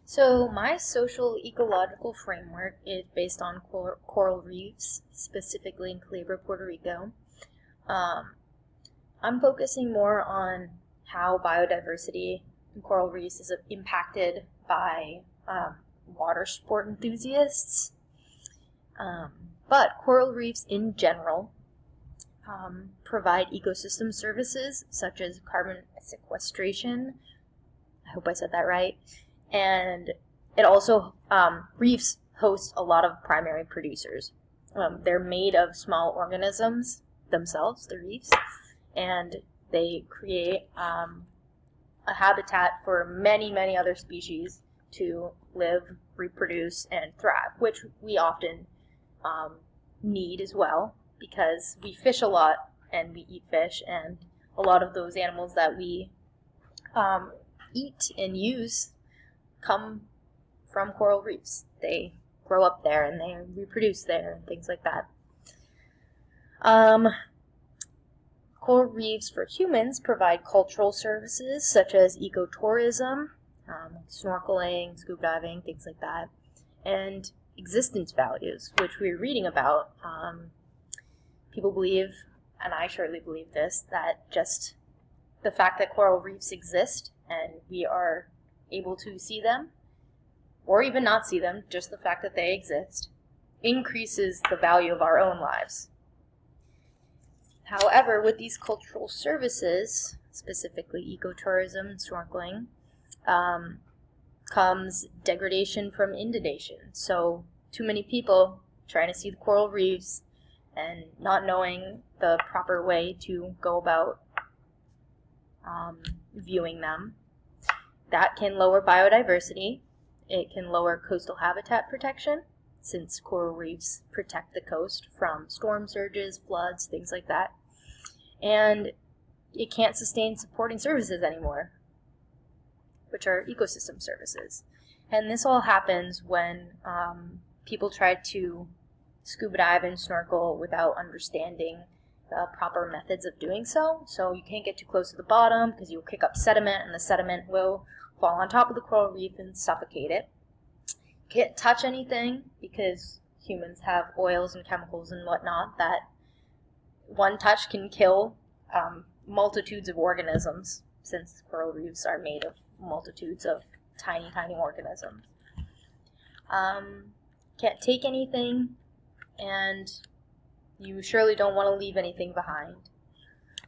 So my social ecological framework is based on coral reefs, specifically in Culebra, Puerto Rico. I'm focusing more on how biodiversity in coral reefs is impacted by water sport enthusiasts. But coral reefs in general provide ecosystem services such as carbon sequestration. I hope I said that right. And it also, reefs host a lot of primary producers. They're made of small organisms themselves, the reefs, and they create a habitat for many, many other species to live, reproduce, and thrive, which we often need as well, because we fish a lot and we eat fish, and a lot of those animals that we eat and use come from coral reefs. They grow up there and they reproduce there and things like that. Coral reefs for humans provide cultural services such as ecotourism, snorkeling, scuba diving, things like that, and existence values, which we're reading about. People believe, and I surely believe this, that just the fact that coral reefs exist and we are able to see them, or even not see them, just the fact that they exist, increases the value of our own lives. However, with these cultural services, specifically ecotourism and snorkeling, comes degradation from inundation. So too many people trying to see the coral reefs and not knowing the proper way to go about viewing them. That can lower biodiversity. It can lower coastal habitat protection, since coral reefs protect the coast from storm surges, floods, things like that. And it can't sustain supporting services anymore, which are ecosystem services. And this all happens when people try to scuba dive and snorkel without understanding the proper methods of doing so. So you can't get too close to the bottom because you'll kick up sediment, and the sediment will fall on top of the coral reef and suffocate it. You can't touch anything because humans have oils and chemicals and whatnot that one touch can kill multitudes of organisms, since coral reefs are made of multitudes of tiny, tiny organisms. Can't take anything, and you surely don't want to leave anything behind.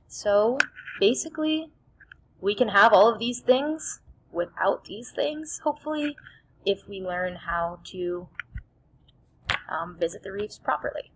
So basically, we can have all of these things without these things, hopefully, if we learn how to visit the reefs properly.